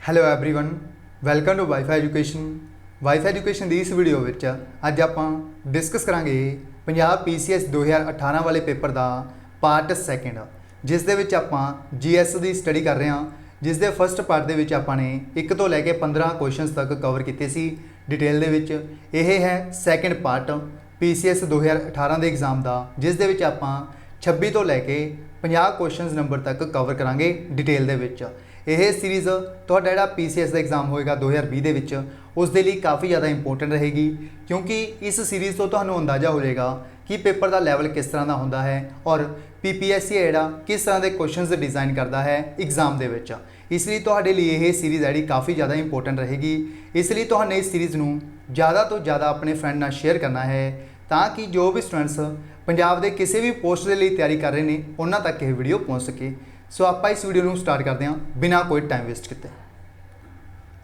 Hello everyone welcome to WiFi education. WiFi education ਦੀ ਇਸ video ਵਿੱਚ ਅੱਜ ਆਪਾਂ ਡਿਸਕਸ ਕਰਾਂਗੇ ਪੰਜਾਬ PCS 2018 ਵਾਲੇ ਪੇਪਰ ਦਾ ਪਾਰਟ ਸੈਕਿੰਡ, ਜਿਸ ਦੇ ਵਿੱਚ ਆਪਾਂ GS ਦੀ ਸਟੱਡੀ ਕਰ ਰਹੇ ਹਾਂ। ਜਿਸ ਦੇ ਫਸਟ ਪਾਰਟ ਦੇ ਵਿੱਚ ਆਪਾਂ ਨੇ 1 ਤੋਂ ਲੈ ਕੇ 15 ਕੁਐਸਚਨਸ ਤੱਕ ਕਵਰ ਕੀਤੇ ਸੀ ਡਿਟੇਲ ਦੇ ਵਿੱਚ। ਇਹ ਹੈ ਸੈਕਿੰਡ ਪਾਰਟ PCS 2018 ਦੇ ਐਗਜ਼ਾਮ ਦਾ, ਜਿਸ ਦੇ ਵਿੱਚ ਆਪਾਂ 26 ਤੋਂ ਲੈ ਕੇ 50 ਕੁਐਸਚਨਸ ਨੰਬਰ ਤੱਕ ਕਵਰ ਕਰਾਂਗੇ ਡਿਟੇਲ ਦੇ ਵਿੱਚ। ਇਹ ਸੀਰੀਜ਼ ਤੁਹਾਡਾ ਜਿਹੜਾ PCS ਦਾ ਐਗਜ਼ਾਮ ਹੋਏਗਾ 2020 ਦੇ ਵਿੱਚ, ਉਸ ਦੇ ਲਈ ਕਾफ़ी ज़्यादा इंपॉर्टेंट रहेगी, क्योंकि इस सीरीज़ तो ਤੁਹਾਨੂੰ अंदाज़ा हो जाएगा कि पेपर का लैवल किस तरह का होंदा है और PPSC है ਜਿਹੜਾ किस तरह के क्वेश्चंस डिज़ाइन करता है एग्जाम ਦੇ ਵਿੱਚ। ਇਸ ਲਈ ਤੁਹਾਡੇ ਲਈ ਇਹ सीरीज़ ਜਿਹੜੀ काफ़ी ज़्यादा इंपॉर्टेंट रहेगी। ਇਸ ਲਈ ਤੁਹਾਨੂੰ ਇਸ सीरीज़ ਨੂੰ ज़्यादा तो ज़्यादा अपने फ्रेंड ਨਾਲ शेयर करना है, ਤਾਂ कि जो भी स्टूडेंट्स पंजाब के किसी भी पोस्ट के लिए तैयारी कर रहे हैं उन्होंने तक यह वीडियो पहुँच सके। सो आप इस वीडियो को स्टार्ट करते हैं बिना कोई टाइम वेस्ट किए।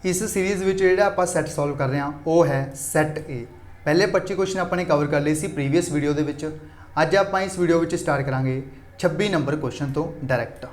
इस सीरीज़ में जो आप सैट सॉल्व कर रहे हैं वो है सैट ए। पहले 25 क्वेश्चन आपने कवर कर लिए प्रीवियस वीडियो के। अज आप इस वीडियो में स्टार्ट करांगे 26 नंबर क्वेश्चन तो डायरैक्ट।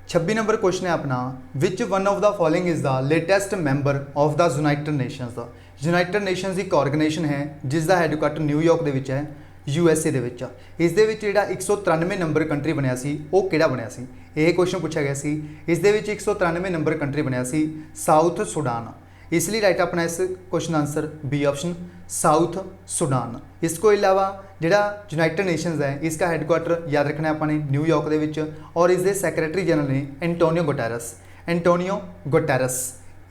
26 नंबर क्वेश्चन है अपना, विच one of the following is the latest member of the United Nations. United Nations एक ऑर्गेनाइजेशन है जिसका हैडकुआटर न्यूयॉर्क के है USA ਦੇ ਵਿੱਚ। ਇਸ ਦੇ ਵਿੱਚ ਜਿਹੜਾ 193 ਨੰਬਰ ਕੰਟਰੀ ਬਣਿਆ ਸੀ ਉਹ ਕਿਹੜਾ ਬਣਿਆ ਸੀ, ਇਹ ਕੁਐਸਚਨ ਪੁੱਛਿਆ ਗਿਆ ਸੀ। ਇਸ ਦੇ ਵਿੱਚ 193 ਨੰबर ਕੰਟਰੀ ਬਣਿਆ ਸੀ ਸਾਊਥ ਸੁਡਾਨ। ਇਸ ਲਈ राइट अपना इस question answer B option South Sudan. इसको अलावा ਜਿਹੜਾ यूनाइटेड नेशंस है इसका हैडकुआटर याद रखना है अपने न्यूयॉर्क ਦੇ ਵਿੱਚ, और इसके सैक्रटरी जनरल ने एंटोनियो गुटेरस,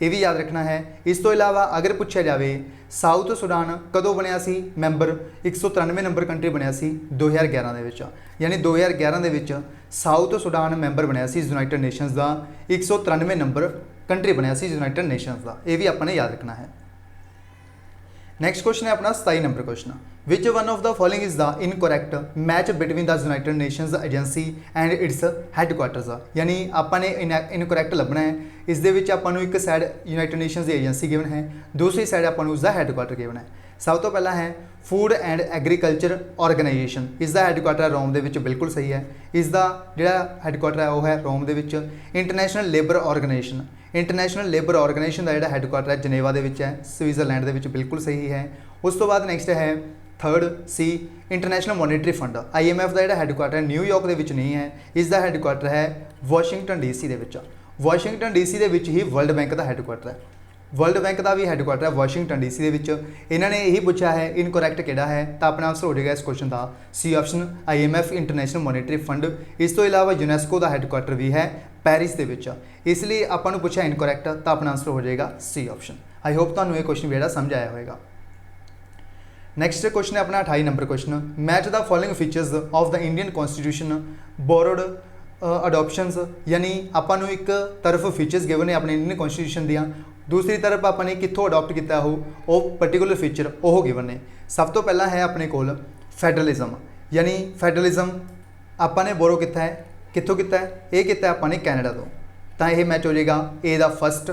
ये भी याद रखना है। इस तो इलावा अगर पूछा जाए साउथ सुडान कदों बनया सी मैंबर, 193 नंबर कंट्री बनया सी 2011 ਦੇ ਵਿੱਚ, यानी 2011 ਦੇ ਵਿੱਚ साउथ सुडान मैंबर बनया सी यूनाइटेड नेशंस का 193 नंबर कंट्री बनया सी यूनाइटेड नेशंस का, ये भी आपने याद रखना है। नैक्सट क्वेश्चन है अपना 27 number question, which one of the following is the incorrect match between the United Nations agency and its headquarters. यानी आपने इनकोरैक्ट लभना है। इस दे विच आपां नूं एक साइड यूनाइटेड नेशंस की एजेंसी गिवन है, दूसरी साइड आपां नूं उसका हैडकुआटर गिवन है। सब तो पहला है फूड एंड एग्रीकल्चर ऑर्गेनाइजेशन, इसका हैडकुआटर रोम दे विच बिल्कुल सही है। इसका जिहड़ा हैडकुआटर है वह है रोम दे विच। International Labour Organization, International Labour Organization का जिहड़ा हैडकुआटर है जनेवा दे विच है, स्विट्जरलैंड दे विच बिल्कुल सही है। उस तो बाद नैक्सट है third C International Monetary Fund, IMF का जिहड़ा हैडकुआटर है न्यूयॉर्क दे विच नहीं है, इसका हैडकुआटर है वाशिंगटन DC दे विच। वाशिंगटन DC दे विच ही वर्ल्ड बैंक का हैडकुआटर है, वर्ल्ड बैंक का भी हैडकुआटर है वाशिंगटन DC दे विच। इन्होंने यही पूछा है इनकोरैक्ट किहड़ा है, तो अपना आंसर हो जाएगा इस क्वेश्चन का C option IMF International Monetary Fund. इस तो इलावा यूनेस्को का हैडकुआटर भी है पैरिस के विच, इसलिए आपको पूछा इनकोरैक्ट, तो अपना आंसर हो जाएगा सी ऑप्शन। आई होप तुहानूं ये क्वेश्चन भी समझ आया होगा। नैक्सट क्वेश्चन है अपना 28 number question, match the following features of the Indian constitution borrowed adoptions. यानी आपको एक तरफ फीचर्स गिवन है अपने इंडियन कॉन्स्टिट्यूशन दियाँ, दूसरी तरफ आपने कितों अडोप्ट किया हो वो पर्टिकुलर फीचर वो गिवन ने। सब तो पहला है अपने कोल फैडरलिज्म, यानी फैडरलिज्म आपने बोरो किया है, कितों किया है, ये किया आपने कैनेडा तो यह मैच हो जाएगा ए दा फर्स्ट।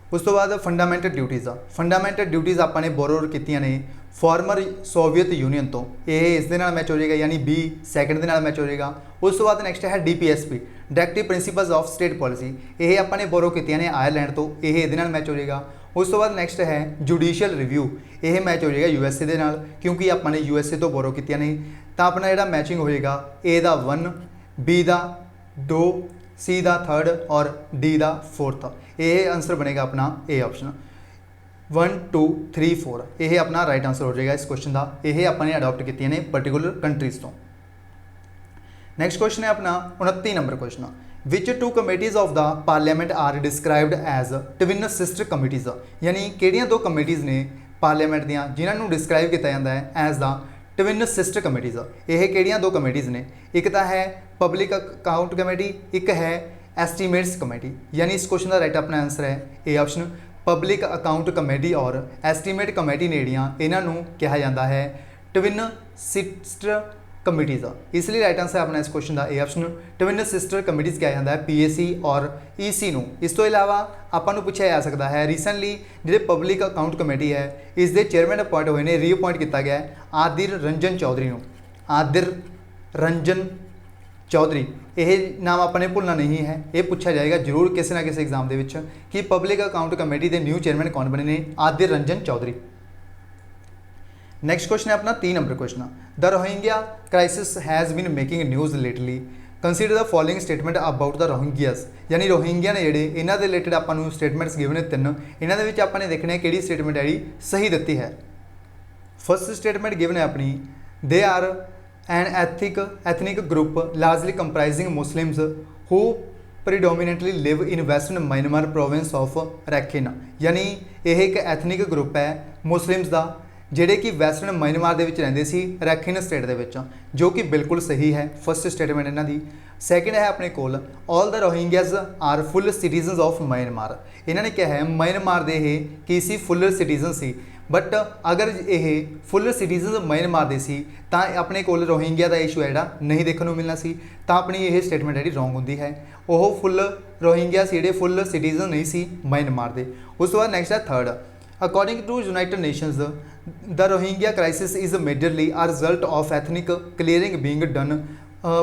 उस तो बाद फंडामेंटल ड्यूटीज़, फंडामेंटल ड्यूटीज़ आपने बोरो की ने फॉर्मर सोवियत यूनियन तो, ये इस दे नाल मैच हो जाएगा, यानी बी सैकेंड के नाल मैच हो जाएगा। उस तो बाद नैक्सट है DPSP directive principles of state policy, ये आपने बोरो की ने आयरलैंड तो, ये इहदे नाल मैच हो जाएगा। उस तो बाद नैक्सट है जुडिशियल रिव्यू, ये मैच हो जाएगा USA के नाल, क्योंकि आपने USA तो बोरो की ने, तो अपना जो मैचिंग हो जाएगा A दा 1, B दा 2, C दा 3rd और D दा 4th। ये आंसर बनेगा अपना A ऑप्शन 1 2 3 4, यह अपना राइट आंसर हो जाएगा इस क्वेश्चन का। यह आपने अडोप्ट की ने पर्टिकुलर कंट्रीज़ तो। नैक्सट क्वेश्चन है अपना 29 number question, which two committees of the parliament are described as twin sister committees. यानी किहड़ियां दो कमेटीज़ ने पार्लियामेंट दियां जिन्होंने डिस्क्राइब किया जाता है as the twin sister committees. यह किहड़ियां दो कमेटीज़ ने, एक तो है पब्लिक अकाउंट कमेटी, एक है एस्टीमेट्स कमेटी। यानी इस क्वेश्चन का राइट अपना आंसर है A option public account committee और एस्टीमेट कमेटी ने इन्हों कहा जाता है ट्विन सिस्टर कमेटीज़। इसलिए राइट आंसर अपना इस क्वेश्चन का A option twin sister committees कहा जाता है PAC और EC नूं। इस तो इलावा आपको पूछा जा सकता है रिसेंटली जो पब्लिक अकाउंट कमेटी है इसके चेयरमैन अपॉइंट हुए हैं, रीअपॉइंट किया गया है आदिर रंजन चौधरी नूं। आदिर रंजन चौधरी। यह नाम अपने भुलना नहीं है, ये पूछा जाएगा जरूर किसी ना किसी एग्जाम के विच कि पब्लिक अकाउंट कमेटी के न्यू चेयरमैन कौन बने ने, आदिर रंजन चौधरी। नेक्स्ट क्वेश्चन है अपना 3 number question, the Rohingya crisis has been making news lately, consider the following statement about the Rohingyas. यानी रोहिंग्या ने ਜਿਹੜੇ ਇਹਨਾਂ ਦੇ रिलेटेड आपको स्टेटमेंट्स गिवन ने 3, इन्हों के आपने देखना है कि स्टेटमेंट है सही दी है। फर्स्ट स्टेटमेंट गिवन है अपनी, they are an ethnic group largely comprising Muslims who predominantly live in western Myanmar province of Rakhine. यानी यह एक एथनिक ग्रुप है मुस्लिम्स का ਜਿਹੜੇ कि वैस्टर्न म्यांमार ਦੇ ਵਿੱਚ ਰਹਿੰਦੇ ਸੀ रैखिन स्टेट ਦੇ ਵਿੱਚ, जो कि बिल्कुल सही है फर्स्ट स्टेटमेंट इन्हों की। सैकेंड है अपने कोल, all the Rohingyas are full citizens of Myanmar. इन्होंने क्या है म्यांमार के ये की सी फुल सिटीजन सी, बट अगर ये फुल सिटीजन म्यांमार दे सी तो अपने कोल रोहिंग्या का इशू है जोड़ा नहीं देखने को मिलना सी, तो अपनी ये स्टेटमेंट जी रोंग होंगी है। वह फुल रोहिंग्या जोड़े फुल सिटीजन नहीं सी म्यांमार के। उस तो बाद नैक्सट है third, according to United Nations the Rohingya crisis is majorly a result of ethnic clearing being done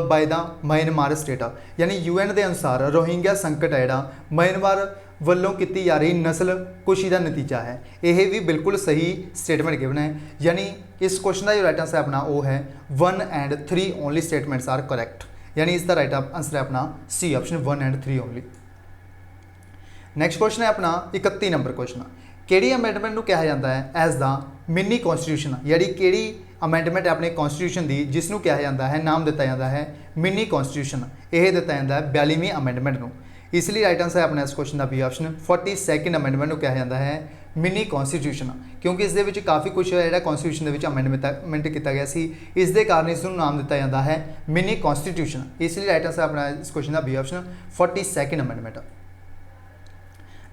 by the Myanmar state. यानी UN के अनुसार रोहिंग्या संकट है जोड़ा म्यांमार वालों की जा रही नस्ल कुशी का नतीजा है। यह भी बिल्कुल सही स्टेटमेंट गिवन है। यानी इस क्वेश्चन का जो राइट आंसर है अपना वो है 1 and 3 only statements are correct. यानी इसका राइट आंसर है अपना C option 1 and 3 only. Next question है अपना 31 नंबर क्वेश्चन, किहड़ी अमेंडमेंट को कहा जाता है एज द मिनी कॉन्स्टिट्यूशन। यानी किहड़ी अमेंडमेंट है अपने कॉन्स्टिट्यूशन की जिसनों कहा जाता है, नाम दिता जाता है मिनी कॉन्स्टिट्यूशन। यह दिता जाता है 42वीं अमेंडमेंट को। इसलिए राइट आंसर है अपना इस क्वेश्चन का बी ऑप्शन 42nd अमेंडमेंट को कहा जाता है मिनी कॉन्स्टिट्यूशन, क्योंकि इस काफ़ी कुछ है कॉन्स्टिट्यूशन के अमेंडमेंट किया गया सी, इस दे कारण इसनों नाम दिता जाता है मिनी कॉन्स्टिट्यूशन। इसलिए राइट आंसर अपना इस क्वेश्चन का B option 42nd amendment.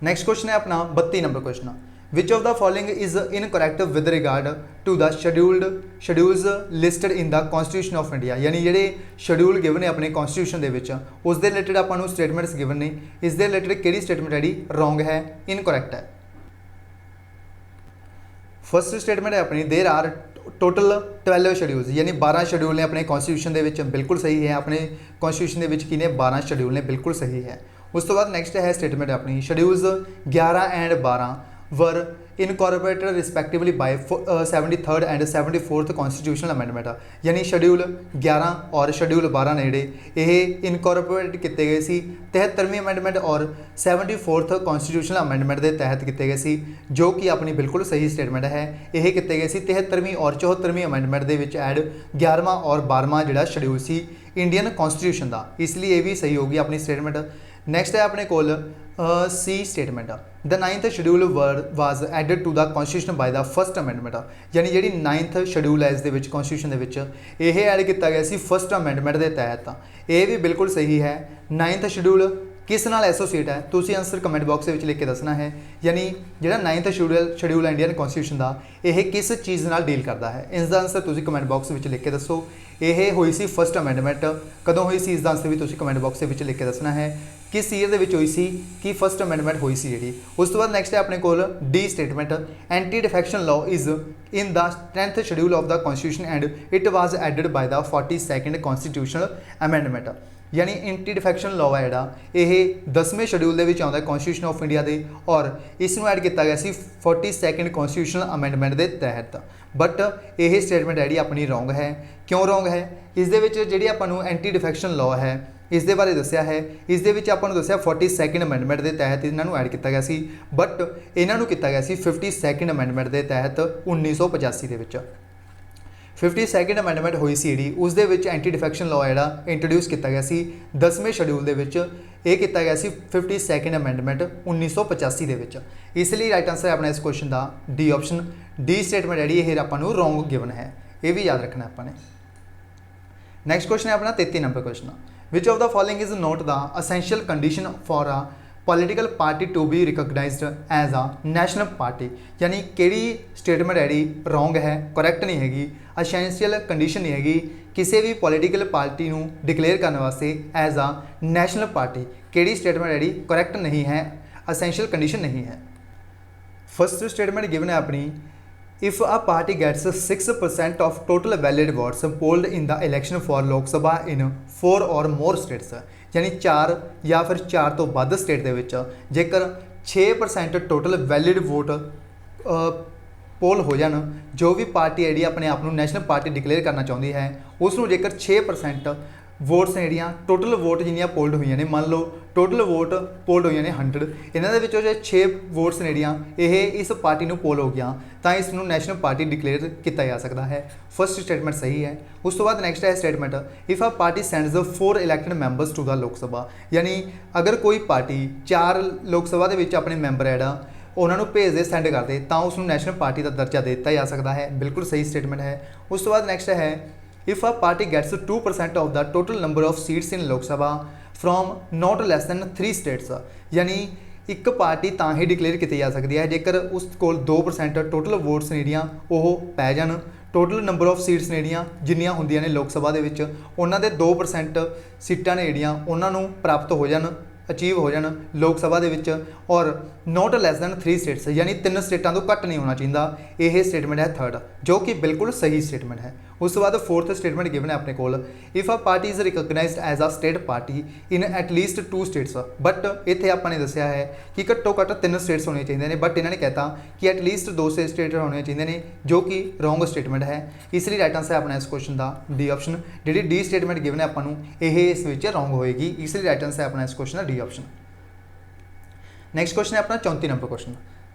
Next question है अपना 32 number question, which of the following is incorrect with regard to the schedules listed in the constitution of India. यानी ਜਿਹੜੇ शेड्यूल गिवन है अपने कॉन्स्टिट्यूशन के उसके रिलेटेड आपको स्टेटमेंट्स गिवन ने, इस दे रिलेटेड किहड़ी स्टेटमेंट है रोंग है, इनकरैक्ट है। फर्स्ट स्टेटमेंट है अपनी, देर आर टोटल 12 शेड्यूल्स। यानी 12 शेड्यूल ने अपने कॉन्स्टिट्यूशन के बिल्कुल सही है, अपने कॉन्स्टिट्यूशन के की ने 12 शेड्यूल ने बिल्कुल सही है। उस तो बाद नैक्सट है स्टेटमेंट अपनी, schedules 11 and 12 were incorporated respectively by 73rd and 74th constitutional amendment. यानी शेड्यूल 11 और शेड्यूल 12 ने जोड़े ये इनकॉर्पोरेट किए गए सी 73वीं अमेंडमेंट और 74th कॉन्स्टिट्यूशनल अमेंडमेंट के तहत किए गए सी, जो कि अपनी बिल्कुल सही स्टेटमेंट है। यह किए गए सी 73वीं और 74वीं अमेंडमेंट के ऐड 11वां और 12वां जोड़ा शेड्यूल सी इंडियन कॉन्स्टिट्यूशन का, इसलिए ये भी सही होगी अपनी स्टेटमेंट। नैक्सट है अपने कोल C statement, the 9th schedule was added to the constitution by the first amendment. यानी जी 9th शेड्यूल है इस कॉन्स्टिट्यूशन के यह ऐड किया गया फर्स्ट अमेंडमेंट के तहत। यह भी बिल्कुल सही है। 9th शेड्यूल किस नाल एसोसीएट है, तुसीं आंसर कमेंट बॉक्स में लिख के दसना है। यानी जो 9th शेड्यूल है इंडियन कॉन्स्टिट्यूशन का यह किस चीज़ नाल डील करता है, इसका आंसर तुसीं कमेंट बॉक्स में लिख के दसो। यह हुई सी फर्स्ट अमेंडमेंट कदों हुई सी, इसका आंसर भी तुसीं कमेंट बॉक्स में लिख के दसना है किस ईयर के हुई सी कि फर्स्ट अमेंडमेंट हुई सी जी। उस तो बाद नैक्सट है अपने कोल D statement, anti defection law is in the 10th schedule of the constitution and it was added by the 42nd constitutional amendment. यानी एंटी डिफेक्शन लॉ है जोड़ा यह 10वें शेड्यूल के आता है कॉन्स्टिट्यूशन ऑफ इंडिया के, और इसनों ऐड किया गया सी 42nd कॉन्स्टिट्यूशनल अमेंडमेंट के तहत। बट यह स्टेटमेंट है जी अपनी रोंग है। क्यों रोंग है, इस जी आपको एंटी डिफेक्शन लॉ है इस दे बारे दसिया है, इस दे विच आपां नूं दसिया 42nd अमेंडमेंट के तहत इन्हों ऐड किया गया सी, बट इन्हों किया गया सी 52nd अमेंडमेंट के तहत 1985 के विच। 52nd अमेंडमेंट हुई सी जी, उस दे विच एंटी डिफेक्शन लॉ है इंट्रोड्यूस किया गया सी 10वें शेड्यूल के विच, ये किया गया सी 52nd अमेंडमेंट 1985 के विच। इसलिए राइट आंसर है अपना इस क्वेश्चन का D ऑप्शन। D स्टेटमेंट है जी ये आपां रोंग गिवन है, ये भी याद रखना अपने। नैक्सट क्वेश्चन है अपना 33 number question, which of the following is not the essential condition for a political party to be recognised as a national party. यानी किहड़ी स्टेटमेंट है जी रोंग है, करैक्ट नहीं हैगी, असेंशियल कंडीशन नहीं हैगी किसी भी पॉलिटिकल पार्टी नूं डिकलेयर करने वास्ते एज अ नैशनल पार्टी। किहड़ी स्टेटमेंट है जी करैक्ट नहीं है, असेंशियल कंडीशन नहीं है। फर्स्ट स्टेटमेंट गिवन है अपनी, if a party gets 6% of total valid votes polled in the election for Lok Sabha इन 4 और मोर स्टेट्स, यानी 4 या फिर 4 तो वध स्टेट दे विच जेकर 6% टोटल वैलिड वोट पोल हो जान, जो भी पार्टी है जी अपने आप को नैशनल पार्टी डिकलेयर करना चाहती है उसनों जेकर 6% वोट्स ने जड़ियाँ टोटल वोट जिन्नियां पोल्ड हुई ने, मान लो टोटल वोट पोल्ड हुई ने 100, इन्हों के 6 वोट्स ने जड़ियाँ इस पार्टी को पोल हो गया तो इसनों नैशनल पार्टी डिकलेयर किया जा सकता है। फर्स्ट स्टेटमेंट सही है। उस तो बाद नैक्सट है statement, if a party sends 4 elected members to the Lok Sabha, यानी अगर कोई पार्टी 4 लोक सभा के अपने मैंबर है जोड़ा उन्होंने भेजते सेंड करते तो उसको नैशनल पार्टी का दर्जा दे दिता जा सकता है। बिल्कुल सही स्टेटमेंट है। उस तो बाद नैक्सट है, if a party gets 2% of the total number of seats in Lok Sabha from not less than 3 states, यानी एक पार्टी तो ही डिकलेयर की जा सकती है जेकर उस को 2% टोटल वोट्स ने जड़ियाँ वो पै जान, टोटल नंबर ऑफ सीट्स ने जड़ियाँ जिन्नियां होंदियां ने लोक सभा दे विच उन्हां दे 2% सीटां ने जड़ियां उन्हां नूं प्राप्त हो जान, अचीव हो जान लोक सभा दे विच, और नॉट लैस दैन 3 स्टेट्स यानी 3 स्टेटां तो घट नहीं होना चाहिए। यह स्टेटमेंट है थर्ड, जो कि बिल्कुल सही स्टेटमेंट है। उस बाद फोर्थ स्टेटमेंट गिवन है अपने को, if a party is recognised as a state party in at least 2 states, but इत्थे आपने दस्सिया है कि घट्टो घट्ट 3 स्टेट्स होने चाहिए ने, बट इन्होंने कहता कि एटलीस्ट 2 स्टेट होने चाहिए ने, जो कि रॉन्ग स्टेटमेंट है। इसलिए राइट आंसर है अपना इस क्वेश्चन का D option, G D statement given है आपको इस रॉन्ग होएगी, इसलिए राइट आंसर है अपना इस क्वेश्चन का डी ऑप्शन। नेक्स्ट क्वेश्चन है अपना 34 number question,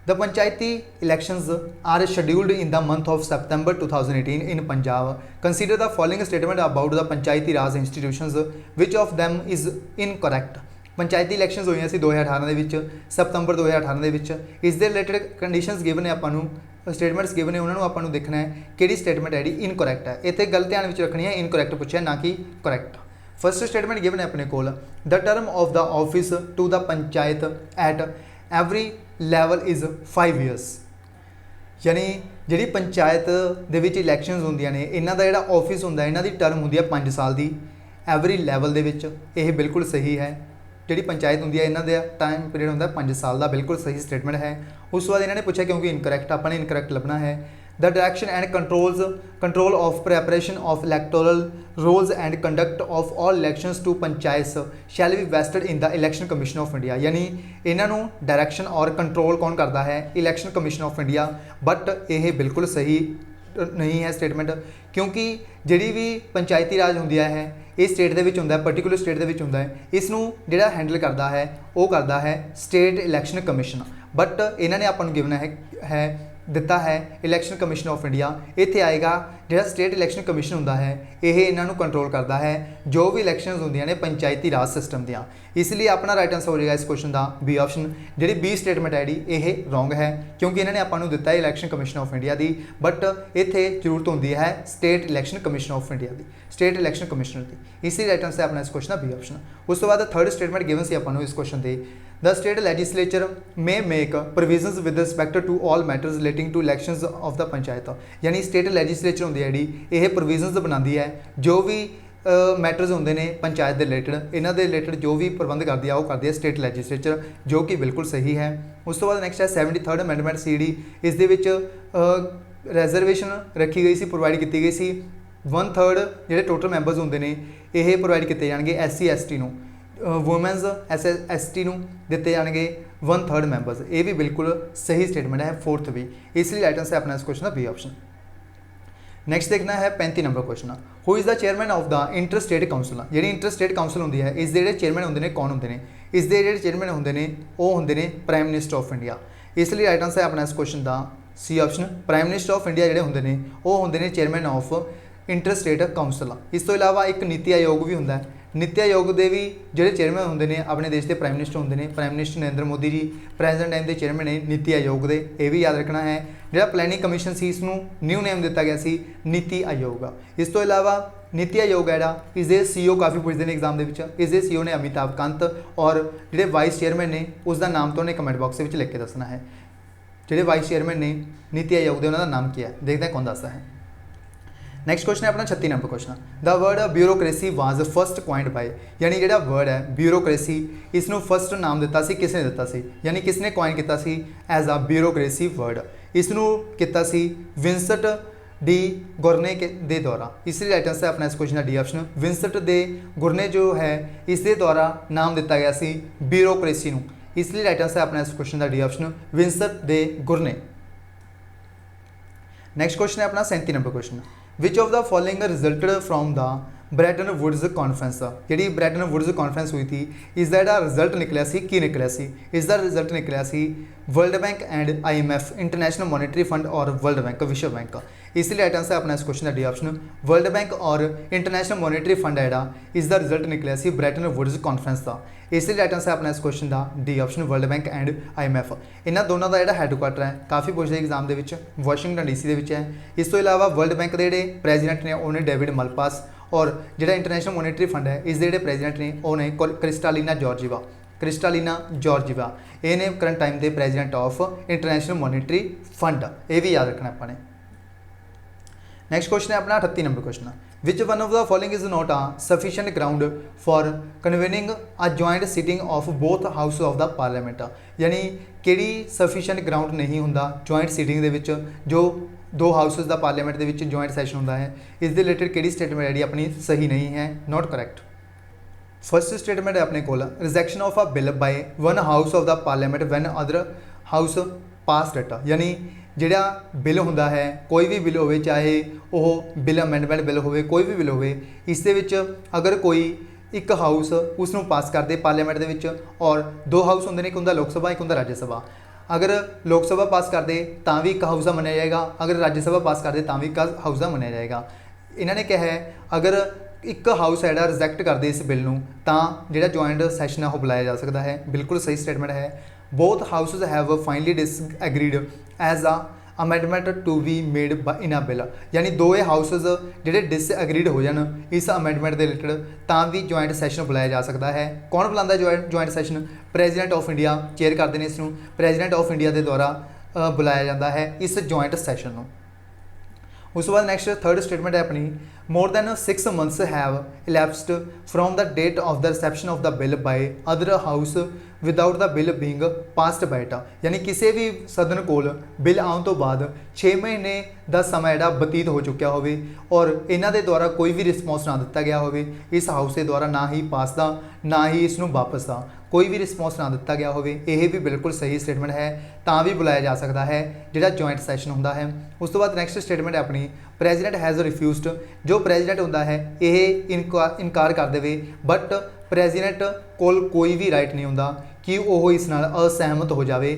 the panchayati elections are scheduled in the month of September 2018 in Punjab, consider the following statement about the Panchayati Raj institutions which of them is incorrect. Panchayati elections हुई सी 2018 सितंबर 2018 इस दे रिलेटेड कंडीशनस गिवन ने आपको statements given ने उन्होंने आपको देखना है कि स्टेटमेंट है जी इनकरैक्ट है। इतने गल ध्यान में रखनी है, इनकरैक्ट पूछा ना कि करैक्ट। फर्स्ट स्टेटमेंट गिवन है अपने को, the term of the office to the panchayat at every level is 5 years, यानी जी पंचायत दे विच इलैक्शंस होंदियां ने इन्हां दा जिहड़ा ऑफिस होंदा इन्हां दी टर्म होंदी है 5 साल की एवरी लैवल दे विच। यह बिल्कुल सही है। जी पंचायत होंदी है इन्हां दा टाइम पीरियड होंदा 5 साल का, बिल्कुल सही स्टेटमेंट है। उस बाद इन्होंने पूछा क्योंकि इनकरैक्ट, अपने इनकरैक्ट लभना है। The direction and control of preparation of electoral rolls and conduct of all elections to panchayat shall be vested in the Election Commission of India, यानी इन्हों डायरेक्शन और कंट्रोल कौन करता है, Election Commission of India. But यह बिल्कुल सही नहीं है स्टेटमेंट, क्योंकि जी भी पंचायती राज होंदी है ये स्टेट के होंदा है, पर्टिकुलर स्टेट के होंदा है, इसनों जिहड़ा हैंडल करता है वो करता है स्टेट इलैक्शन कमीशन। बट इन्होंने आपको गिवना है दिता है इलैक्शन कमीशन ऑफ इंडिया। इत्थे आएगा जो स्टेट इलैक्शन कमीशन होंदा है यह इन्हों कंट्रोल करता है जो भी इलैक्शंस होंदियां ने पंचायती राज सिस्टम दियाँ, इसलिए अपना राइट आंसर हो जाएगा इस क्वेश्चन का बी ऑप्शन। जी बी स्टेटमेंट है जी यह रॉन्ग है, क्योंकि इन्होंने आपको दिता है इलैक्शन कमीशन ऑफ इंडिया की, बट इत्थे जरूरत होंदी है state election Commission of India की, स्टेट इलैक्शन कमीशनर की, इसलिए राइट आंसर अपना इस क्वेश्चन का बी ऑप्शन। उस तो बाद थर्ड स्टेटमेंट गिवन सी आपको इस क्वेश्चन से, the state legislature may make provisions with respect to all matters relating to elections of the panchayat, यानी स्टेट लैजिस्लेचर होंदी है जी यह प्रोविजनस बनाती है जो भी मैटर्स होंदे ने पंचायत के रिलेटेड, इन्हों के रिलेटेड जो भी प्रबंध करती है वो करती है स्टेट लैजिस्लेचर, जो कि बिल्कुल सही है। उस तो बाद नैक्सट है 73rd अमेंडमेंट सी डी, इस दे विच रिजर्वेशन रखी गई सी, प्रोवाइड की गई सी 1/3 जो टोटल मैंबर्स होंदे ने यह प्रोवाइड किए जाएंगे SC ST नूं, वूमेंस ST नूं दिते जाएंगे 1/3 मैंबर्स। ये भी बिल्कुल सही स्टेटमेंट है, फोर्थ भी, इसलिए राइट आंसर अपना इस क्वेश्चन का बी ऑप्शन। नैक्सट देखना है 35 number question, who is the chairman of the inter state council, जी इंटर स्टेट काउंसिल होंदी है इस दे चेयरमैन होंदे ने कौन होंदे ने, इस दे जिहड़े चेयरमैन होंदे ने वो होंदे ने प्राइम मिनिस्टर ऑफ इंडिया, इसलिए राइट आंसर अपना इस क्वेश्चन का C option. Prime minister of India जिहड़े होंदे ने वो होंदे ने chairman of inter state council. इस तो इलावा एक नीति आयोग भी होंदा है, नीति आयोग के भी जो चेयरमैन होंदे ने अपने देश के प्राइम मिनिस्टर होंदे ने, prime minister Narendra Modi ji present time के चेयरमैन ने नीति आयोग के, ये भी याद रखना है। जो प्लैनिंग कमीशन सी इसनूं न्यू नेम दिता गया सी नीति आयोग। इस तो इलावा नीति आयोग है इसके CEO काफ़ी पूछते हैं एग्जाम के, इसके CEO ने अमिताभ कांत, और जो वाइस चेयरमैन ने उसका नाम तो उन्हें कमेंट बॉक्स में लिख के दसना है, जो वाइस चेयरमैन ने नीति आयोग के उन्होंने नाम क्या है, देखते हैं कौन दसता है। नैक्सट क्वेश्चन है अपना 36 number question, the word bureaucracy was first coined by, यानी जो वर्ड है ब्यूरोक्रेसी इसनों फर्स्ट नाम दिता सी किसने दिता सी, यानी किसने क्वाइन किया सी एज अ ब्यूरोक्रेसी वर्ड, इसनूं किता सी विंसट डी गुरने के द्वारा। इसलिए राइट आंसर है अपना इस क्वेश्चन का डी ऑप्शन। विंसट दे गुरने जो है इसके द्वारा नाम दिता गया सी ब्यूरोक्रेसी नूं, इसलिए राइट आंसर है अपना इस क्वेश्चन का D option Vincent de Gournay. Next question है अपना 37 number question, which of the following resulted from the Bretton Woods conference. जी ब्रैटन वुड्स कॉन्फ्रेंस हुई थी, इसका जो रिजल्ट निकलिया सी की निकलिया सी, इसका रिजल्ट निकलिया सी World Bank and IMF International Monetary Fund और वर्ल्ड बैंक विश्व बैंक। इसलिए राइट आंसर अपना इस क्वेश्चन का डी ऑप्शन वर्ल्ड बैंक और इंटरनेशनल मॉनेटरी फंड है इसका रिजल्ट निकलिया सी ब्रैटन वुड्स कॉन्फ्रेंस का। इसलिए राइट आंसर अपना इस क्वेश्चन का D option World Bank and IMF। इन्होंने दोनों का जो हैडकुआटर है काफ़ी पूछते एग्जाम के वाशिंगटन DC के है। इस तो इलावा वर्ल्ड बैंक के जोड़े प्रेजिडेंट ने उन्हें डेविड मलपास और जो इंटरनेशनल मॉनेटरी फंड है इसके जोड़े प्रेजिडेंट ने उन्हें क्रिस्टालीना जॉर्जीवा। क्रिस्टालीना जॉर्जीवा ये ने करंट टाइम के president of international Monetary fund, ये भी याद रखना अपने। नेक्स्ट क्वेश्चन है अपना 38 number question, which one of the following is not a sufficient ground for convening a joint sitting of both house of the parliament. यानी किहड़ी सफिशिएंट ग्राउंड नहीं हुंदा जॉइंट सीटिंग दे विच जो दो houses the parliament they which joint session हुंदा है, इस दे रिलेटेड किहड़ी स्टेटमेंट है अपनी सही नहीं है, नॉट करैक्ट। फर्स्ट स्टेटमेंट है अपने को rejection of a bill by one house of the parliament when other house pass it. यानी जिहड़ा बिल हुंदा है कोई भी बिल होवे, चाहे वह बिल अमेंडमेंट बिल होवे, कोई भी बिल होवे, इस दे विच अगर कोई एक हाउस उसनूं पास कर दे पार्लियामेंट दे विच और दो हाउस होंदे ने, एक हुंदा लोक सभा एक हुंदा राज्य सभा। अगर लोक सभा पास कर दे तां भी एक हाउस का मनिया जाएगा, अगर राज्य सभा पास कर दे तां भी एक हाउस का मनिया जाएगा। इन्होंने कहा है अगर एक हाउस है जो रिजेक्ट कर दे इस बिल नूं तां जिहड़ा जॉइंट सैशन है वो बुलाया जा सकता है, बिल्कुल सही स्टेटमेंट है। Both houses have finally disagreed as a amendment to be made in a bill. यानी दोए हाउसेज जिहड़े डिसएग्रीड हो जान इस अमेंडमेंट के रिलेटेड तां भी जॉइंट सैशन बुलाया जा सकता है। कौन बुलांदा joint session? President of India chair करते हैं इसनूं, प्रेजिडेंट ऑफ इंडिया के द्वारा बुलाया जाता है इस जॉइंट सैशन नूं। उस बाद नैक्सट थर्ड स्टेटमेंट है अपनी, more than 6 months have elapsed from the date of the reception of the bill by other house without the bill being passed by it. यानी किसी भी सदन कोल बिल आने तो बाद 6 महीने का समय जोड़ा बतीत हो चुका हो और इन्हों के द्वारा कोई भी रिस्पॉन्स ना दिता गया हो इस हाउस के द्वारा, ना ही पास का ना ही इसनूं वापस का कोई भी रिस्पॉन्स ना दिता गया हो, यह भी बिल्कुल सही स्टेटमेंट है, तां भी बुलाया जा सकता है जिहड़ा जॉइंट सैशन हुंदा है। उस तो बाद नैक्सट स्टेटमेंट है अपनी, प्रेजिडेंट हैज़ रिफ्यूज़ड। जो प्रेजिडेंट हुंदा है यह इनकार कर देवे, बट प्रेजिडेंट कोल कोई भी राइट नहीं हुंदा कि वह इस नाल असहमत हो जाए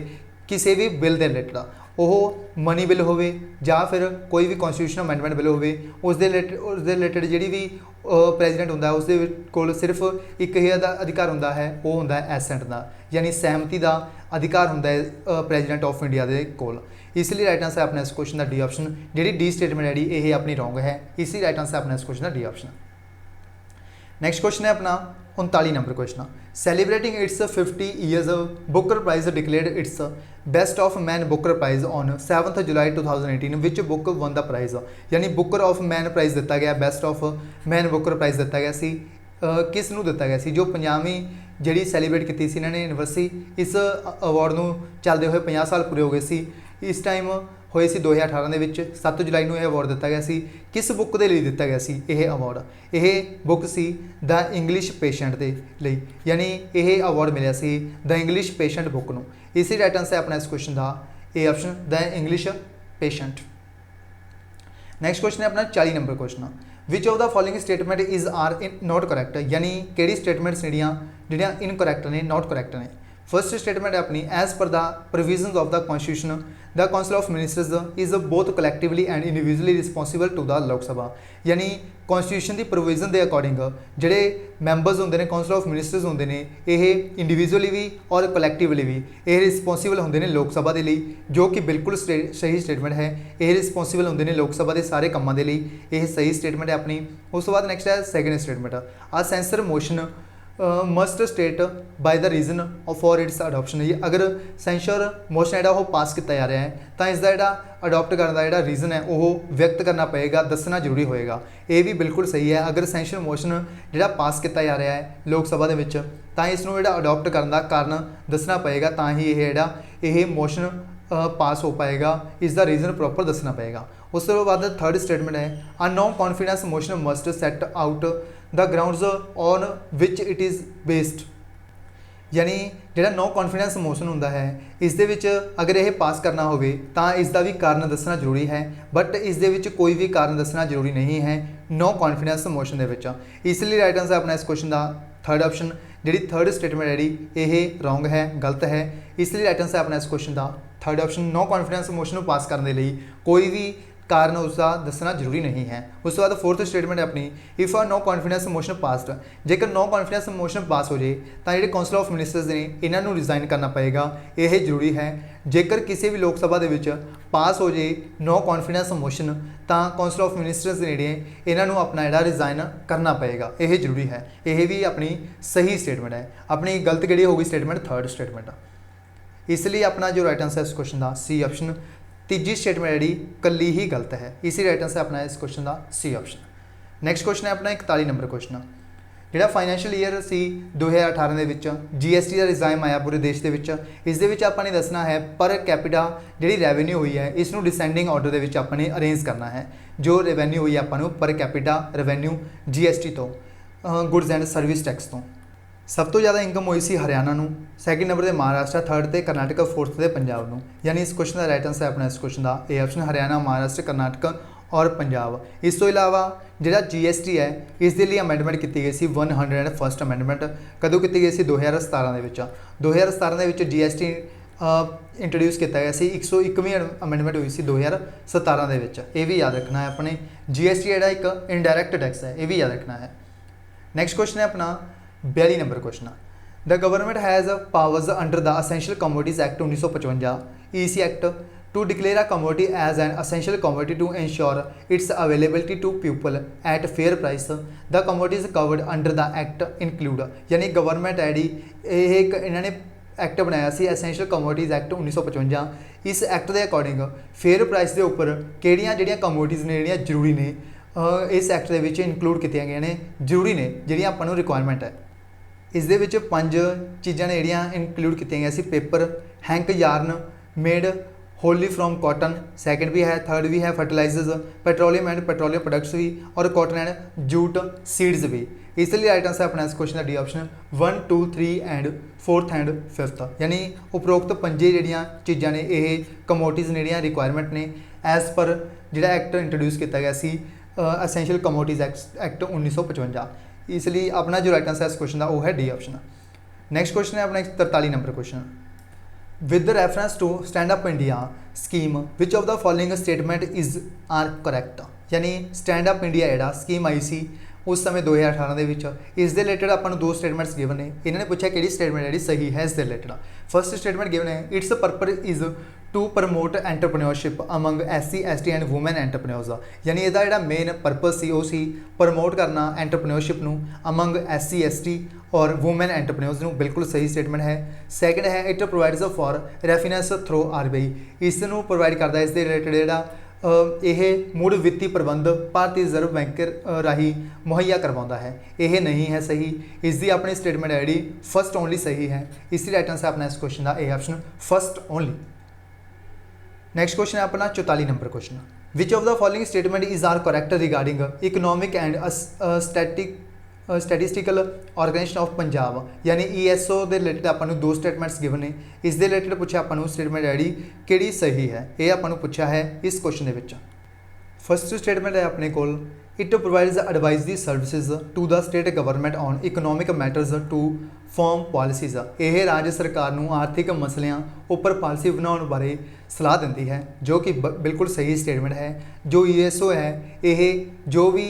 किसी भी बिल के रिलेटेड, वह मनी बिल हो या फिर कोई भी कॉन्स्टिट्यूशन अमेंडमेंट बिल हो, उस रिलेटेड जी भी प्रेजिडेंट होंदा है उसके कोल सिर्फ एक ही अधिकार होंदा है, वो होंदा है एसेंट का, यानी सहमति का अधिकार होंदा है प्रेजिडेंट ऑफ इंडिया के कोल। इसलिए राइट आंसर अपना इस क्वेश्चन का D option. G D statement है जी अपनी रॉन्ग है, इसलिए राइट आंसर अपना इस क्वेश्चन का डी ऑप्शन। नैक्सट क्वेश्चन है अपना 39 number question, celebrating its 50 years Booker prize declared its best of man Booker prize on 7 July 2018 which book won the prize. यानी बुकर ऑफ मैन प्राइज दिता गया, best of man Booker prize दिता गया सी किस नूं दिता गया सी? जो 50वीं जी सैलीब्रेट की इन्हों ने यूनिवर्सिटी इस अवार्ड में चलते हुए 50 साल पूरे हो गए सी। इस टाइम होए सी 2018 के 7 जुलाई को यह अवार्ड दिता गया सी। किस बुक के लिए दिता गया सी यह अवार्ड? यह बुक सी द इंग्लिश पेशेंट के लिए, यानी यह अवार्ड मिले सी द इंग्लिश पेशेंट बुक नूं। इसी राइट आंसर अपना इस क्वेश्चन का A option the English patient. Next question है अपना 40 number question, which of the following statement is are in not correct. यानी किहड़ी स्टेटमेंट्स जिहड़ियां इनकरैक्ट ने, नॉट करैक्ट ने। फर्स्ट स्टेटमेंट है अपनी, as per the provisions of the constitution the council of ministers is both collectively and individually responsible to the Lok Sabha. यानी constitution की provision के अकॉर्डिंग जोड़े मैंबर्स होंगे ने काउंसिल ऑफ मिनिस्टर्स होंगे ने, यह इंडिविजुअली भी और कलैक्टिवली भी यह रिस्पॉन्सिबल होंगे ने लोक सभा के लिए, जो कि बिल्कुल सही स्टेटमेंट है। यह रिस्पॉन्सिबल होंगे ने लोक सभा के सारे कामों के लिए, यह सही स्टेटमेंट है अपनी। उस तो बाद नैक्सट है second statement, a censure motion must state by the reason for its adoption. अगर सेंसर मोशन है वो पास किया जा रहा है तो इसका जोड़ा अडॉप्ट करने का रीजन है वो व्यक्त करना पएगा, दसना जरूरी होएगा। ये भी बिल्कुल सही है, अगर सेंसर मोशन जो पास किया जा रहा है लोक सभा के इसनों अडॉप्ट करने का कारण दसना पएगा, तो ही यह मोशन पास हो पाएगा, इसका रीजन प्रॉपर दसना पएगा। उस तो बाद थर्ड स्टेटमेंट है a no confidence motion must set out the grounds on which it is based, यानी ਜਿਹੜਾ नो कॉन्फिडेंस मोशन ਹੁੰਦਾ ਹੈ ਇਸ ਦੇ ਵਿੱਚ अगर ਇਹ पास करना ਹੋਵੇ ਤਾਂ ਇਸ ਦਾ ਵੀ ਕਾਰਨ ਦੱਸਣਾ ਜ਼ਰੂਰੀ ਹੈ, ਬਟ ਇਸ ਦੇ ਵਿੱਚ ਕੋਈ ਵੀ ਕਾਰਨ ਦੱਸਣਾ ਜ਼ਰੂਰੀ ਨਹੀਂ ਹੈ नो कॉन्फिडेंस मोशन ਦੇ ਵਿੱਚ। ਇਸ ਲਈ ਰਾਈਟ ਆਨਸਰ ਆਪਣਾ ਇਸ ਕੁਐਸਚਨ ਦਾ थर्ड ऑप्शन ਜਿਹੜੀ थर्ड स्टेटमेंट है ਇਹ ਰੋਂਗ है, गलत है। ਇਸ ਲਈ ਰਾਈਟ ਆਨਸਰ ਆਪਣਾ ਇਸ ਕੁਐਸਚਨ ਦਾ third option no confidence motion ਨੂੰ ਪਾਸ ਕਰਨ ਦੇ ਲਈ ਕੋਈ ਵੀ कारण उसका दसना जरूरी नहीं है। उस तो बाद फोर्थ स्टेटमेंट है अपनी if a no confidence motion passed, जेकर नो कॉन्फिडेंस मोशन पास हो जाए तो ਜਿਹੜੇ कौंसल ऑफ मिनिस्टर्स ने इन्हां नूं रिजाइन करना पएगा, यह जरूरी है। जेकर किसी भी लोक सभा दे विच पास हो जाए नो कॉन्फिडेंस मोशन तो कौंसल ऑफ मिनिस्टर्स ने इन्हां नूं अपना जिहड़ा रिजाइन करना पएगा, यह जरूरी है। यह भी अपनी सही स्टेटमेंट है। अपनी गलत जिहड़ी होगी स्टेटमेंट थर्ड स्टेटमेंट, इसलिए अपना जो राइट आंसर है इस क्वेश्चन का सी ऑप्शन। तीजी स्टेटमेंट जी कली ही गलत है, इसी राइट आंसर अपना इस क्वेश्चन का सी ऑप्शन। नैक्सट क्वेश्चन है अपना 41 नंबर क्वेश्चन, जिहड़ा फाइनैशियल ईयर सी 2018 के GST का रिजाइम आया पूरे देश के इस दे विच आपां ने दसना है पर कैपिटा जिहड़ी रैवेन्यू हुई है इसनूं डिसेंडिंग ऑर्डर के विच आपां ने अरेंज करना है। जो रैवेन्यू हुई आपां नूं पर कैपिटा रैवेन्यू GST तो गुड्स एंड सर्विस टैक्स तो सब तो ज़्यादा इनकम हुई सी हरियाणा नूं, सैकेंड नंबर ते महाराष्ट्र, थर्ड ते कर्नाटक, फोर्थ ते पंजाब नूं। यानी इस क्वेश्चन का राइट आंसर है अपना इस क्वेश्चन का ए ऑप्शन हरियाणा, महाराष्ट्र, कर्नाटक और पंजाब। इस तो इलावा जिहड़ा GST है इस दे लई अमेंडमेंट की गई सी 101st अमेंडमेंट कदों की गई सी 2017 दे विच। 2017 दे विच GST इंट्रोड्यूस किया गया सी, 101वीं अमेंडमेंट हुई सी 2017 दे विच। ये भी याद रखना है अपने। GST जिहड़ा एक इनडायरैक्ट टैक्स है, ये भी याद रखना है। नैक्सट क्वेश्चन है अपना 42 number question, the government has powers under the essential commodities act 1955 EC act to declare a commodity as an essential commodity to ensure its availability to people at fair price. The commodities covered under the act include, यानी government है जी एक इन्होंने act बनाया सी essential commodities act 1955। इस act के according fair price के उपर किहड़ियां जिहड़ियां कमोडिटीज़ ने जिहड़ियां जरूरी ने इस एक्ट के विच इंक्लूड कीतियां गईयां ने, जरूरी ने जिहड़ियां आपां नूं रिक्वायरमेंट है। इस दे विच 5 चीज़ां ने जिहड़ियां इंक्लूड कीतियां गईयां सी, paper, hank yarn made wholly from cotton, second भी है, थर्ड भी है fertilisers, petroleum and petroleum products भी, और कॉटन एंड जूट सीड्स भी। इसलिए राइट आंसर अपना इस क्वेश्चन का D option 1, 2, 3 and 4th and 5th, यानी उपरोक्त 5 जिहड़ियां चीज़ां ने ये कमोडिटीज़ ने जिहड़ियां रिक्वायरमेंट ने एज पर जिहड़ा एक्ट इंट्रोड्यूस किया गया सी असेंशियल कमोडिटीज़ एक्ट 1955। इसलिए अपना जो राइट आंसर है इस क्वेश्चन का वो है डी ऑप्शन। नैक्सट क्वेश्चन है अपना 43 number question, with reference to stand up India scheme which of the following statement is are correct, यानी स्टैंड अप इंडिया जिहड़ा स्कीम आई सी उस समय 2018 के विच इस दे रिलेटेड अपन 2 स्टेटमेंट्स गिवन ने। इन्होंने पूछा कि स्टेटमेंट जी सही है इसके रिलेटेड। फर्स्ट स्टेटमेंट गिवन है its purpose is to promote entrepreneurship among SC ST and women entrepreneurs, यानी इसका जो मेन परपज सी वो सी प्रमोट करना एंटरप्रेन्योरशिप नूं अमंग SC ST और वूमेन एंटरप्रेन्योर्स नूं, बिल्कुल सही स्टेटमेंट है। सैकेंड है it provides for refinance through RBI, इस नूं प्रोवाइड करता है इस रिलेटेड जिहड़ा यह मुड़ वित्तीय प्रबंध भारतीय रिजर्व बैंक राही मुहैया करवाता है, यह नहीं है सही। इसकी अपनी स्टेटमेंट है जी फर्स्ट ओनली सही है। इसी राइट आंसर अपना इस क्वेश्चन का A option first only. Next question है अपना 44 number question, which of the following statement is are correct regarding economic and statistical organisation of Punjab, यानी ESO के रिलेटेड आपको 2 स्टेटमेंट्स गिवन ने। इस दे रिलेटेड पूछा आपको स्टेटमेंट है जी कि सही है, ये आपको पूछा है इस क्वेश्चन के। फर्स्ट स्टेटमेंट है अपने को it provides advisory services to the state government on economic matters to form policies, यह राज्य सरकार नूं आर्थिक मसलियां उपर पॉलिसी बनाने बारे सलाह दिंदी है, जो कि बिल्कुल सही स्टेटमेंट है। जो ESO है यह जो भी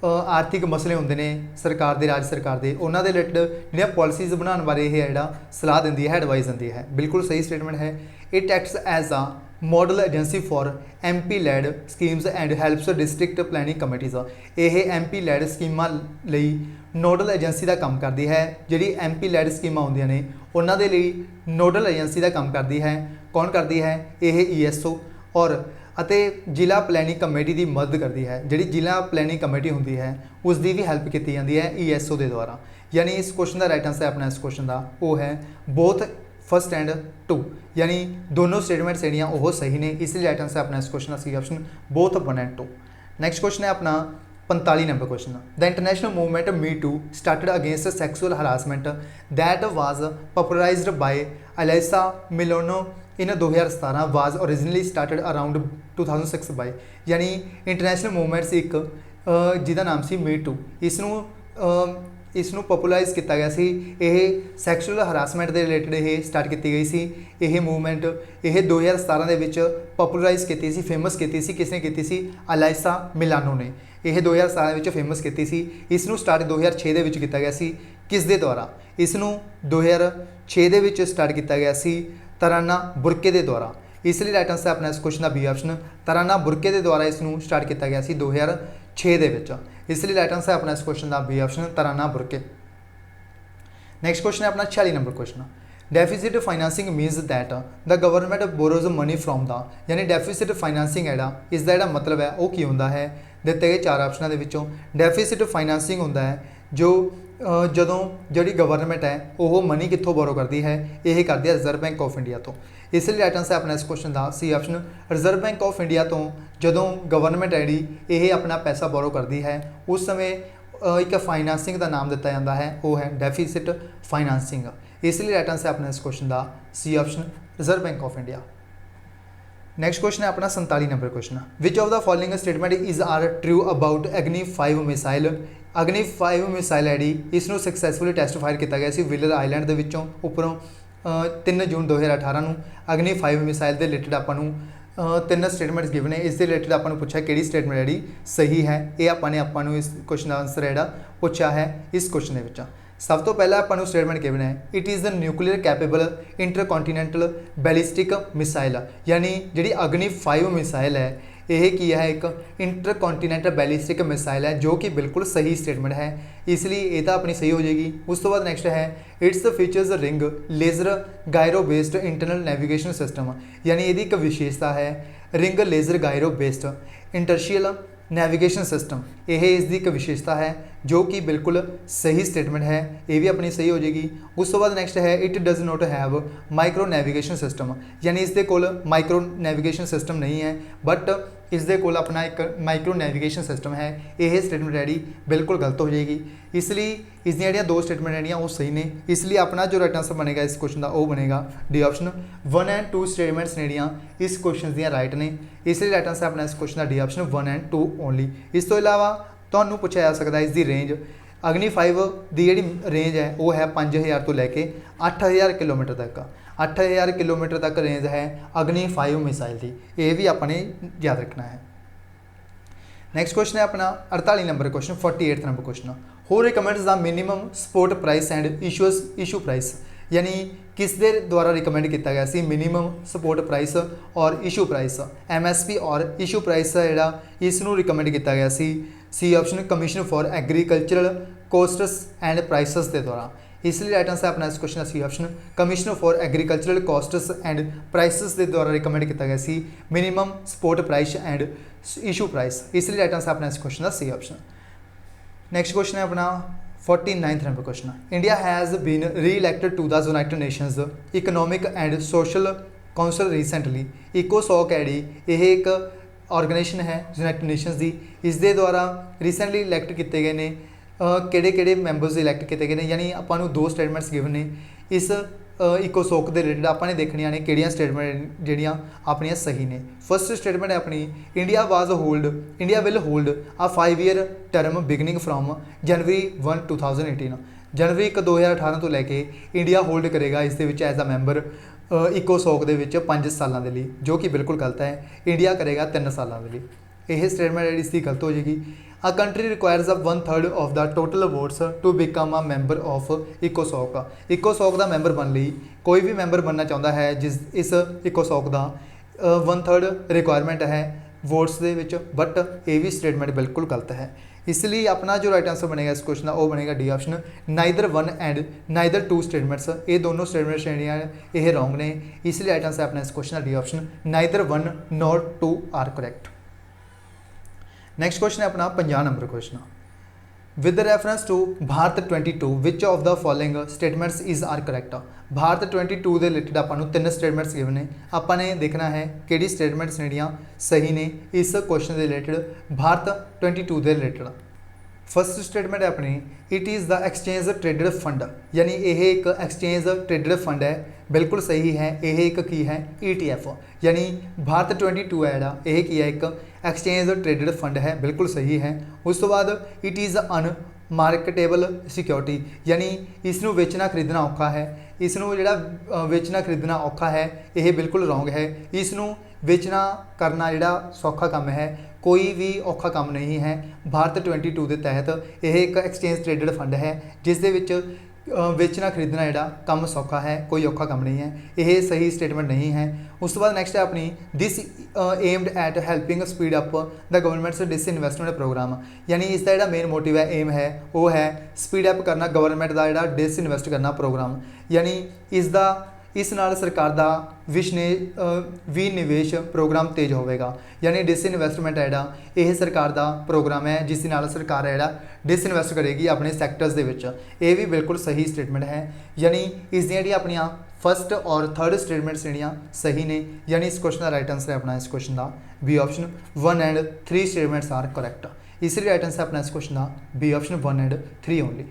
आर्थिक मसले होंदे ने सरकार दे राज्य सरकार दे उन्हां दे रिलेटेड जिहड़ियां पॉलिसीज़ बनाने बारे यह जिहड़ा सलाह दिंदी है, एडवाइस दिंदी है, बिल्कुल सही स्टेटमेंट है। It acts as a model agency for MP LAD schemes and helps district planning committees, यह MP लैड स्कीमां लई नोडल एजेंसी का काम करती है। जिहड़ी MP लैड स्कीमां होंदियां ने उन्हां दे लई नोडल एजेंसी का काम करती है, कौन करती है? यह ESO और अते जिला प्लैनिंग कमेटी की मदद करती है। जिहड़ी जिला प्लैनिंग कमेटी होंदी है उसकी भी हैल्प की जाती है ESO के द्वारा। यानी इस क्वेश्चन का राइट आंसर अपना इस क्वेश्चन का वो है बोथ फर्स्ट एंड टू, यानी दोनों स्टेटमेंट्स ਜਿਹੜੀਆਂ ਉਹ सही ने, इसलिए राइट आंसर अपना इस क्वेश्चन का C option both 1 and 2। Next question है अपना 45 number question. The international movement me too started against sexual harassment that was popularised by Alyssa Milano in 2017 was originally started around 2006 by, यानी international movements एक जिहदा नाम सी मी to, इसनों popularise किया गया सी। यह sexual harassment के रिलेटेड ये स्टार्ट की गई सी। यह मूवमेंट यह 2017 के पॉपुलराइज की सी, फेमस की सी, किसने की सी? अलाइसा मिलानो ने। यह 2017 में फेमस की सी। इसनों स्टार्ट 2006 के किया गया सी। किस दे द्वारा? इसनों 2006 के स्टार्ट किया गया सी तराना बुरके के द्वारा, इसलिए राइट आंसर अपना इस क्वेश्चन का बी ऑप्शन, तराना बुरके के द्वारा इसनों स्टार्ट किया गया सी 2006 के विच, इसलिए राइट आंसर अपना इस क्वेश्चन का बी ऑप्शन तराना बुरके। नैक्सट क्वेश्चन है अपना 46 number question. Deficit financing मीनस that the government borrows money from the, यानी डेफिसिट फाइनेंसिंग है इसका जो मतलब है वो की होंदा है? दिते गए 4 ऑप्शनों के विचों डेफिसिट फाइनेंसिंग होंदा है जो जदों जिहड़ी गवर्नमेंट है वो मनी कित्थों बोरो करती है? यह करती है रिजर्व बैंक ऑफ इंडिया तो, इसलिए राइट आंसर अपना इस क्वेश्चन का C option, reserve bank of India तो जदों गवर्नमेंट है जी ये अपना पैसा बोरो करती है उस समय एक फाइनेंसिंग का नाम दिता जाता है, वो है डेफिसिट फाइनेंसिंग, इसलिए राइट आंसर अपना इस क्वेश्चन का C option, reserve bank of India. Next question है अपना 47 number question. Which of the following statement is are true about Agni 5 missile? अग्नि 5 मिसाइल है जी इसनों सक्सैसफुली टैसट फायर किया गया सी विलर आइलैंड के विचों उपरों 3 जून 2018 को। अग्नि 5 मिसाइल के रिलेटेड आपू 3 स्टेटमेंट्स गिवन है, इसके रिलेटेड आपको पूछा कि स्टेटमेंट जी सही है, ये आपने इस क्वेश्चन का आंसर है पूछा है इस क्वेश्चन के। सब तो पहला आपको स्टेटमेंट गिवन है it is the nuclear capable intercontinental ballistic missile, यानी जी अग्नि 5 मिसाइल है यह की है एक इंटरकॉन्टीनेंटल बैलिस्टिक मिसाइल है, जो कि बिल्कुल सही स्टेटमेंट है, इसलिए ये तो अपनी सही हो जाएगी। उस तो बाद नेक्स्ट है its features ring laser gyro based internal navigation system, यानी यदि एक विशेषता है ring laser gyro based inertial navigation system, यह इसकी एक विशेषता है जो कि बिल्कुल सही स्टेटमेंट है, ये भी अपनी सही हो जाएगी। उस तो बाद नेक्स्ट है it does not have micro navigation system, यानी इसके कोल माइक्रो नेविगेशन सिस्टम नहीं है, बट इसके कोल अपना एक माइक्रो नेविगेशन सिस्टम है, यह स्टेटमेंट है बिल्कुल गलत हो जाएगी, इसलिए इसलिए जो 2 स्टेटमेंट है वो सही ने, इसलिए अपना जो राइट आंसर बनेगा इस क्वेश्चन का वो बनेगा डी ऑप्शन। 1 एंड 2 स्टेटमेंट्स ने इस क्वेश्चन दी राइट ने, इसलिए राइट आंसर अपना इस क्वेश्चन का डी ऑप्शन 1 एंड 2 ओनली। इस तो इलावा तो पूछा जा सकता है इसकी रेंज, अग्नि 5 की जी रेंज है वो है 5000 तो लैके 8000 किलोमीटर तक, 8000 किलोमीटर तक रेंज है अग्नि 5 मिसाइल की, ये भी आपने याद रखना है। नैक्सट क्वेश्चन है अपना 48 number question, 48 number question. Who recommends the minimum support price and issue price, यानी किस दे द्वारा रिकमेंड किया गया सी मिनिमम सपोर्ट प्राइस और इशू प्राइस, MSP और इशू प्राइस जोड़ा इसनों रिकमेंड किया गया सी option commission for agricultural costs and prices के द्वारा, इसलिए राइट आंसर अपना इस क्वेश्चन का C option commission for agricultural costs and prices के द्वारा रिकमेंड किया गया सी minimum support price and issue price, इसलिए राइट आंसर अपना इस क्वेश्चन का सी ऑप्शन। नेक्स्ट क्वेश्चन है अपना 49th number question. India has been re elected to the United Nations Economic and Social Council recently. इकोसॉक है यह एक ऑर्गेनाइजेशन है यूनाइटेड नेशंस की, इसके द्वारा रिसेंटली इलैक्ट किए गए हैं किहड़े मैंबरस इलैक्ट किए गए हैं, यानी आपको 2 स्टेटमेंट्स गिवन ने इस इकोसोक के रिलेटेड आपने देखनिया ने किहड़ियां स्टेटमेंट जिहड़ियां अपनियां सही ने। फर्स्ट स्टेटमेंट है अपनी India will hold a 5 year term beginning from January 1 2018, जनवरी 2018 तो लैके इंडिया होल्ड करेगा इस एज अ मैंबर इकोसोक के 5 सालों के लिए, जो कि बिल्कुल गलत है, इंडिया करेगा 3 सालों के लिए, यह स्टेटमेंट इसकी गलत हो जाएगी। A country requires 1/3 of the total votes to become a member of इकोसोक। इकोसोक का मैंबर बन ली कोई भी मैंबर बनना चाहता है जिस इस इकोसोक का 1/3 रिक्वायरमेंट है वोट्स के विच, बट ये भी स्टेटमेंट बिल्कुल गलत है, इसलिए अपना जो राइट आंसर बनेगा इस क्वेश्चन का वो बनेगा D option neither 1 and neither 2 statements, ये दोनों स्टेटमेंट्स ये रॉन्ग ने, इसलिए राइट आंसर अपना इस क्वेश्चन का D option neither 1 not 2 are correct. Next question है अपना 50 number question. With reference to Bharat 22 which of the following statements is are correct. Bharat 22 के रिलेटेड आपां नूं 3 स्टेटमेंट्स गिवन ने, आपां ने देखना है किहड़ी स्टेटमेंट्स नेड़ियां सही ने इस क्वेश्चन के रिलेटेड भारत 22 के रिलेटेड। फर्स्ट स्टेटमेंट है अपनी, it is the exchange traded fund, यानी यह एक एक्सचेंज ट्रेडेड फंड है, बिल्कुल सही है। यह एक की है ETF, यानी भारत 22 है जोड़ा यह की है एक एक्सचेंज ट्रेडेड फंड है, बिल्कुल सही है। उस तो बाद इट इज़ अनमार्केटेबल सिक्योरिटी, यानी इसनों बेचना खरीदना औखा है, इसनों जोड़ा बेचना खरीदना औखा है, यह बिल्कुल रॉन्ग है। इसनों बेचना करना जोड़ा सौखा काम है, कोई भी औखा काम नहीं है। भारत 22 के तहत यह एक एक्सचेंज ट्रेडेड फंड है जिस दे विच बेचना खरीदना जोड़ा काम सौखा है, कोई औखा काम नहीं है, यह सही स्टेटमेंट नहीं है। उस तो बाद नैक्सट है अपनी, this aimed at helping speed up the government's disinvestment programme, यानी इसका जो मेन मोटिव है, एम है, वो है स्पीड अप करना गवर्नमेंट का जोड़ा डिसइन्वेस्ट करना प्रोग्राम, यानी इसका इस नाल सरकार का विनिवेश प्रोग्राम तेज होगा, यानी डिसइन्वेस्टमेंट है जोड़ा यह सरकार का प्रोग्राम है जिस नाल सरकार है जोड़ा डिसइन्वेस्ट करेगी अपने सैक्टर्स के विच। ये भी बिल्कुल सही स्टेटमेंट है, यानी इस अपन फर्स्ट और थर्ड स्टेटमेंट्स जड़ियाँ सही ने, यानी इस क्वेश्चन का राइट आंसर है अपना इस क्वेश्चन का B option 1 and 3 statements are correct. इसलिए राइट आंसर अपना इस क्वेश्चन का B option 1 and 3 only.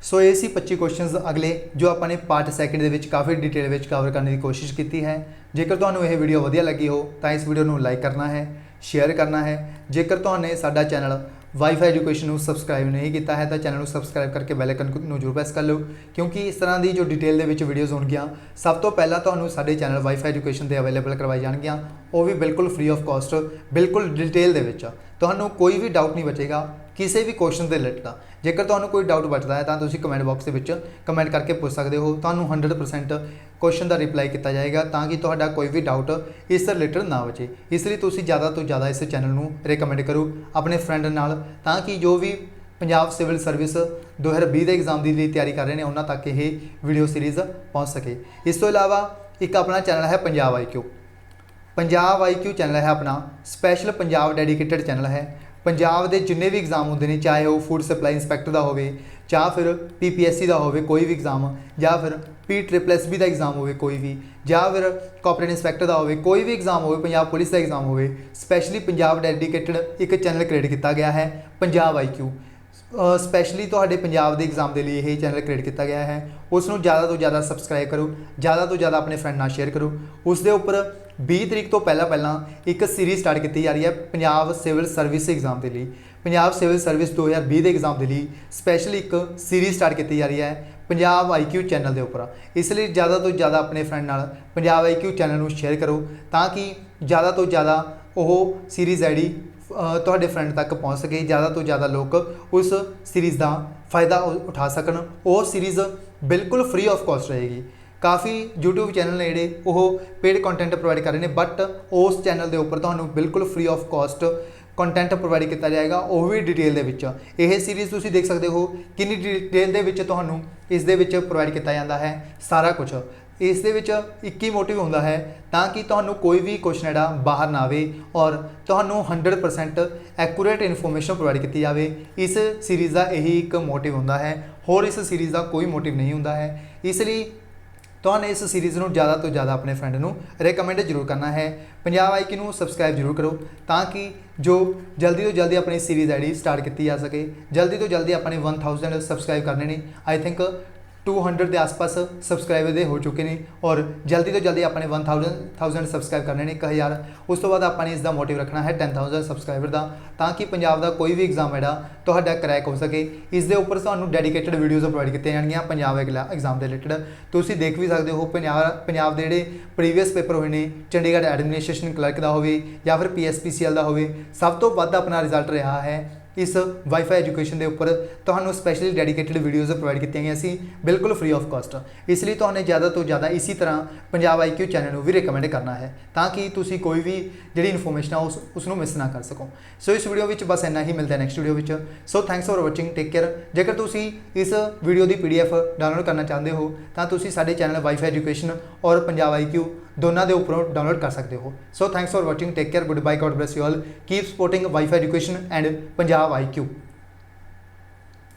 So ये सी 25 क्वेश्चंस अगले जो आपने पार्ट सैकेंड के काफ़ी डिटेल में कवर करने की कोशिश की है। जेकर तुहानू यह वीडियो वधिया लगी हो तो इस वीडियो को लाइक करना है, शेयर करना है। जेकर तुहाने साडा चैनल वाईफाई एजुकेशन को सबसक्राइब नहीं किया है तो चैनल को सबसक्राइब करके बैल आइकन को जरूर प्रेस कर लो, क्योंकि इस तरह की जो डिटेल के वीडियोज़ होंगियां सब तो पहला तुहानू साडे चैनल वाईफाई एजुकेशन से अवेलेबल करवाई जाएगियां, वो भी बिल्कुल फ्री ऑफ कॉस्ट, बिल्कुल डिटेल दे विच। तुहानू कोई भी डाउट नहीं बचेगा किसी भी क्वेश्चन के रिलेटेड। जेकर तुहानू कोई डाउट बचता है तो तुसीं कमेंट बॉक्स के कमेंट करके पूछ सकते हो, तुहानू 100% क्वेश्चन का रिप्लाई किया जाएगा ताकि तुहाडा कोई भी डाउट इस रिलेटेड ना बचे। इसलिए तुसीं ज़्यादा तो ज़्यादा इस चैनल को रिकमेंड करो अपने फ्रेंड नाल, ताकि जो भी पंजाब सिविल सर्विस 2020 के एग्जाम की तैयारी कर रहे हैं उन्होंने तक ये वीडियो सीरीज़ पहुँच सके। इस तो इलावा एक अपना चैनल है Punjab IQ। Punjab IQ channel है अपना स्पैशल पंजाब डेडिकेटेड चैनल है। पंजाब के जिन्ने भी एग्जाम होंगे ने, चाहे वो फूड सप्लाई इंस्पैक्टर का हो, या फिर PPSC का हो कोई भी एग्जाम, या फिर PSSB का एग्जाम हो कोई भी, या फिर कॉपरेट इंस्पैक्टर का हो कोई भी एग्जाम हो, पंजाब पुलिस का एग्जाम हो, स्पैशली पंजाब डेडिकेटेड एक चैनल क्रिएट किया गया है पंजाब IQ। स्पैशली तो पंजाब के एग्जाम के लिए यही चैनल क्रिएट किया गया है। उसनों ज़्यादा तो ज़्यादा सबसक्राइब करो, ज़्यादा तो ज़्यादा अपने फ्रेंड नाल शेयर करो। उसके उपर 20 तरीक तो पहला एक सीरीज़ स्टार्ट की जा रही है पंजाब सिविल सर्विस एग्जाम के लिए। पंजाब सिविल सर्विस 2020 के एग्जाम के लिए स्पैशली एक सीरीज़ स्टार्ट की जा रही है पंजाब IQ चैनल के उपर। इसलिए ज़्यादा तो ज़्यादा अपने फ्रेंड नाल पंजाब IQ चैनल को शेयर करो ताकि ज़्यादा तो ज़्यादा वो सीरीज़ है जी तुहाडे फ्रेंड तक पहुँच सके, ज़्यादा तो ज़्यादा लोग उस सीरीज़ का फ़ायदा उठा सकन। वो सीरीज़ बिल्कुल फ्री ऑफ कॉस्ट रहेगी। काफ़ी यूट्यूब चैनल ने जोड़े वो पेड कंटेंट प्रोवाइड कर रहे हैं, बट उस चैनल के उपर तुहानू बिल्कुल free of cost content provide किया जाएगा, वो भी डिटेल दे विच। यह सीरीज़ तुसीं देख सकते हो कितनी डिटेल दे विच तुहानू इस दे विच प्रोवाइड किया जाता है सारा कुछ। इस दे विच एक ही मोटिव होंदा है ताकि तुहानू कोई भी क्वेश्चन जोड़ा बाहर ना आवे और तुहानू 100% एक्यूरेट इन्फॉर्मेशन प्रोवाइड की जाए। इस सीरीज़ का यही एक मोटिव होंदा है, होर इस सीरीज़ का कोई मोटिव नहीं होंदा है। इसलिए तुहानू इस सीरीज़ को ज़्यादा तो ज़्यादा अपने फ्रेंड को रिकमेंड जरूर करना है। पंजाब IQ को सबसक्राइब जरूर करो ताकि जो जल्दी तो जल्दी अपनी सीरीज़ आई स्टार्ट की जा सके। जल्दी तो जल्दी अपने 1000 सबसक्राइब करने ने, आई थिंक 200 के आसपास सबसक्राइबर हो चुके हैं और जल्दी तो जल्दी अपने 1000 सबसक्राइब करने ने 1000। उस तो बाद अपने इसका मोटिव रखना है 10,000 सबसक्राइबर का, ताकि पंजाब का कोई भी एग्जाम है तो क्रैक हो सके। इस उपर तुहानू डेडिकेटेड वीडियोज़ प्रोवाइड की जाएगियां पंजाब एग्जाम के रिलेटेड। तुसीं देख भी सकते हो पंजाब के जोड़े प्रीवियस पेपर हुए हैं, चंडीगढ़ एडमिनिस्ट्रेशन क्लर्क का हो या फिर PSPCL का हो, सब तो वध अपना रिजल्ट रहा है इस वाईफाई एजुकेशन के उपर। तुहानू स्पैशली डेडिकेटेड वीडियोज़ प्रोवाइड की गई सी बिल्कुल फ्री ऑफ कॉस्ट। इसलिए तुहानू ज़्यादा तो ज़्यादा इसी तरह पंजाब IQ चैनल को भी रिकमेंड करना है ताकि तुसी कोई भी जी इन्फॉर्मेशन है उसको मिस ना कर सको। सो इस वीडियो में बस इन्ना ही, मिलता है नैक्सट वीडियो में। So thanks for watching, take care. जेकर तुसी इस वीडियो की PDF डाउनलोड करना चाहते हो तो तुसी साडे चैनल वाईफाई एजुकेशन और पंजाब IQ दोनों के उपरों डाउनलोड कर सकते हो। So thanks for watching, take care, good bye, God bless you all, keep supporting wifi education and Punjab IQ।